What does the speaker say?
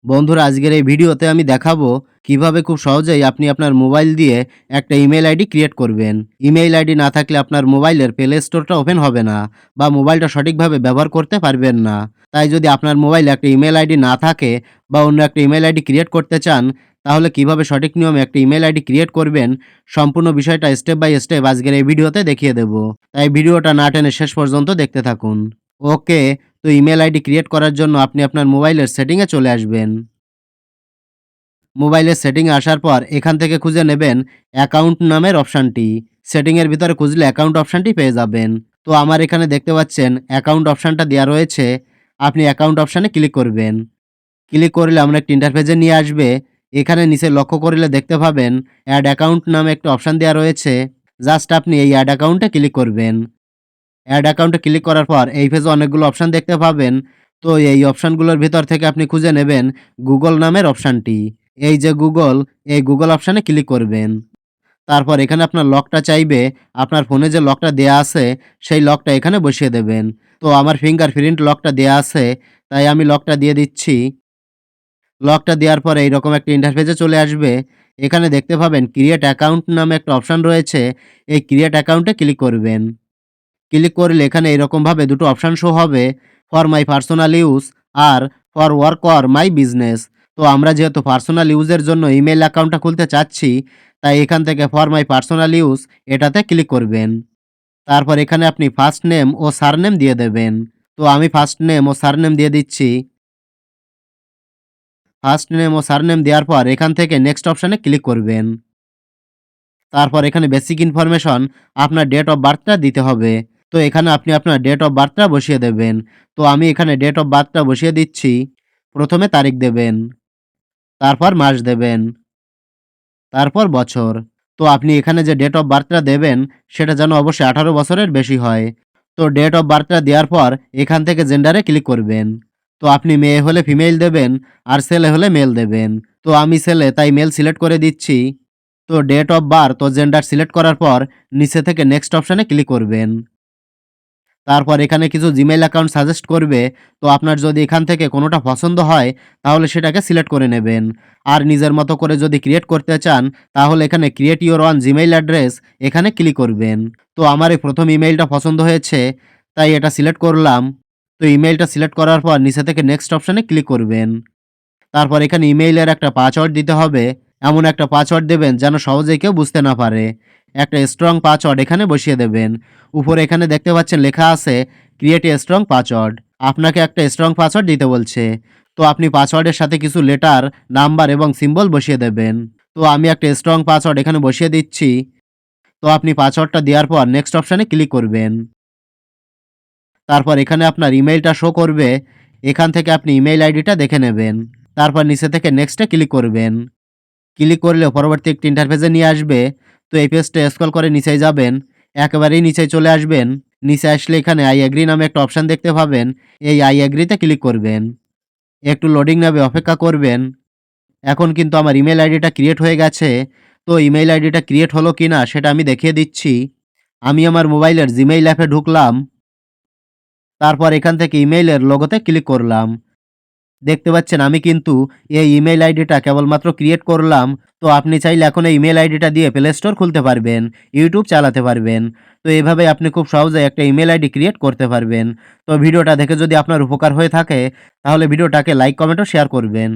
বন্ধুরা, আজকের এই ভিডিওতে আমি দেখাবো কিভাবে খুব সহজেই আপনি আপনার মোবাইল দিয়ে একটা ইমেল আইডি ক্রিয়েট করবেন। ইমেইল আইডি না থাকলে আপনার মোবাইলের প্লে স্টোরটা ওপেন হবে না বা মোবাইলটা সঠিকভাবে ব্যবহার করতে পারবেন না। তাই যদি আপনার মোবাইলে একটা ইমেল আইডি না থাকে বা অন্য একটা ইমেল আইডি ক্রিয়েট করতে চান, তাহলে কিভাবে সঠিক নিয়মে একটা ইমেল আইডি ক্রিয়েট করবেন সম্পূর্ণ বিষয়টা স্টেপ বাই স্টেপ আজকের এই ভিডিওতে দেখিয়ে দেব। তাই ভিডিওটা না টেনে শেষ পর্যন্ত দেখতে থাকুন। ওকে, তো ইমেল আইডি ক্রিয়েট করার জন্য আপনি আপনার মোবাইলের সেটিংয়ে চলে আসবেন। মোবাইলের সেটিংয়ে আসার পর এখান থেকে খুঁজে নেবেন অ্যাকাউন্ট নামের অপশানটি। সেটিংয়ের ভিতরে খুঁজলে অ্যাকাউন্ট অপশানটি পেয়ে যাবেন। তো আমার এখানে দেখতে পাচ্ছেন অ্যাকাউন্ট অপশানটা দেওয়া রয়েছে। আপনি অ্যাকাউন্ট অপশানে ক্লিক করবেন। ক্লিক করলে আমরা একটা ইন্টারফেসে নিয়ে আসবে। এখানে নিচে লক্ষ্য করলে দেখতে পাবেন অ্যাড অ্যাকাউন্ট নামে একটা অপশান দেওয়া রয়েছে। জাস্ট আপনি এই অ্যাড অ্যাকাউন্টে ক্লিক করবেন। অ্যাড অ্যাকাউন্টে ক্লিক করার পর এই পেজে অনেকগুলো অপশান দেখতে পাবেন। তো এই অপশানগুলোর ভিতর থেকে আপনি খুঁজে নেবেন গুগল নামের অপশানটি। এই যে গুগল, এই গুগল অপশানে ক্লিক করবেন। তারপর এখানে আপনার লকটা চাইবে। আপনার ফোনে যে লকটা দেয়া আছে সেই লকটা এখানে বসিয়ে দেবেন। তো আমার ফিঙ্গারপ্রিন্ট লকটা দেয়া আছে, তাই আমি লকটা দিয়ে দিচ্ছি। লকটা দেওয়ার পরে এইরকম একটা ইন্টারফেসে চলে আসবে। এখানে দেখতে পাবেন ক্রিয়েট অ্যাকাউন্ট নামে একটা অপশান রয়েছে। এই ক্রিয়েট অ্যাকাউন্টে ক্লিক করবেন। ক্লিক করলে এখানে এরকমভাবে দুটো অপশান শো হবে, ফর মাই পার্সোনাল ইউজ আর for work or my business. তো আমরা যেহেতু পার্সোনাল ইউজের জন্য ইমেল অ্যাকাউন্টটা খুলতে চাচ্ছি, তাই এখান থেকে ফর মাই পার্সোনাল ইউজ এটাতে ক্লিক করবেন। তারপর এখানে আপনি ফার্স্ট নেম ও সারনেম দিয়ে দেবেন। তো আমি ফার্স্ট নেম ও সারনেম দিয়ে দিচ্ছি। ফার্স্ট নেম ও সারনেম দেওয়ার পর এখান থেকে নেক্সট অপশানে ক্লিক করবেন। তারপর এখানে বেসিক ইনফরমেশন, আপনার ডেট অফ বার্থটা দিতে হবে। তো এখানে আপনি আপনার ডেট অফ বার্থটা বসিয়ে দেবেন। তো আমি এখানে ডেট অফ বার্থটা বসিয়ে দিচ্ছি। প্রথমে তারিখ দেবেন, তারপর মাস দেবেন, তারপর বছর। তো আপনি এখানে যে ডেট অফ বার্থটা দেবেন সেটা যেন অবশ্যই 18 বছরের বেশি হয়। তো ডেট অফ বার্থটা দেওয়ার পর এখান থেকে জেন্ডারে ক্লিক করবেন। তো আপনি মেয়ে হলে ফিমেল দেবেন আর ছেলে হলে মেল দেবেন। তো আমি ছেলে, তাই মেল সিলেক্ট করে দিচ্ছি। তো ডেট অফ বার্থ ও জেন্ডার সিলেক্ট করার পর নিচে থেকে নেক্সট অপশানে ক্লিক করবেন। তারপর এখানে কিছু জিমেইল অ্যাকাউন্ট সাজেস্ট করবে। তো আপনার যদি এখান থেকে কোনোটা পছন্দ হয় তাহলে সেটাকে সিলেক্ট করে নেবেন। আর নিজের মতো করে যদি ক্রিয়েট করতে চান তাহলে এখানে create your one Gmail address এখানে ক্লিক করবেন। তো আমার এই প্রথম ইমেইলটা পছন্দ হয়েছে, তাই এটা সিলেক্ট করলাম। তো ইমেইলটা সিলেক্ট করার পর নিচে থেকে নেক্সট অপশানে ক্লিক করবেন। তারপর এখানে ইমেইলের একটা পাসওয়ার্ড দিতে হবে। এমন একটা পাসওয়ার্ড দেবেন যেন সহজেই কেউ বুঝতে না পারে। একটা স্ট্রং পাসওয়ার্ড এখানে বসিয়ে দেবেন। উপরে এখানে দেখতে পাচ্ছেন লেখা আছে ক্রিয়েট এ স্ট্রং পাসওয়ার্ড। আপনাকে একটা স্ট্রং পাসওয়ার্ড দিতে বলছে। তো আপনি পাসওয়ার্ডের সাথে কিছু লেটার, নাম্বার এবং সিম্বল বসিয়ে দেবেন। তো আমি একটা স্ট্রং পাসওয়ার্ড এখানে বসিয়ে দিচ্ছি। তো আপনি পাসওয়ার্ডটা দেওয়ার পর নেক্সট অপশানে ক্লিক করবেন। তারপর এখানে আপনার ইমেইলটা শো করবে। এখান থেকে আপনি ইমেইল আইডিটা দেখে নেবেন। তারপর নিচে থেকে নেক্সটে ক্লিক করবেন। ক্লিক করলে পরবর্তী একটি ইন্টারফেসে নিয়ে আসবে। তো এই পেজটা স্ক্রল করে নিচেই যাবেন। একেবারেই নিচে চলে আসবেন। নিচে আসলে এখানে আই এগ্রি নামে একটা অপশান দেখতে পাবেন। এই আই এগ্রিতে ক্লিক করবেন। একটু লোডিং নেবে, অপেক্ষা করবেন। এখন কিন্তু আমার ইমেল আইডিটা ক্রিয়েট হয়ে গেছে। তো ইমেইল আইডিটা ক্রিয়েট হলো কিনা সেটা আমি দেখিয়ে দিচ্ছি। আমি আমার মোবাইলের জিমেইল অ্যাপে ঢুকলাম। তারপর এখান থেকে ইমেইলের লোগোতে ক্লিক করলাম। দেখতে পাচ্ছেন আমি কিন্তু এই ইমেইল আইডিটা কেবলমাত্র ক্রিয়েট করলাম। তো আপনি চাইলে এখন এই ইমেইল আইডিটা দিয়ে প্লে স্টোর খুলতে পারবেন, ইউটিউব চালাতে পারবেন। তো এভাবে আপনি খুব সহজে একটা ইমেইল আইডি ক্রিয়েট করতে পারবেন। তো ভিডিওটা দেখে যদি আপনার উপকার হয়ে থাকে তাহলে ভিডিওটাকে লাইক, কমেন্ট ও শেয়ার করবেন।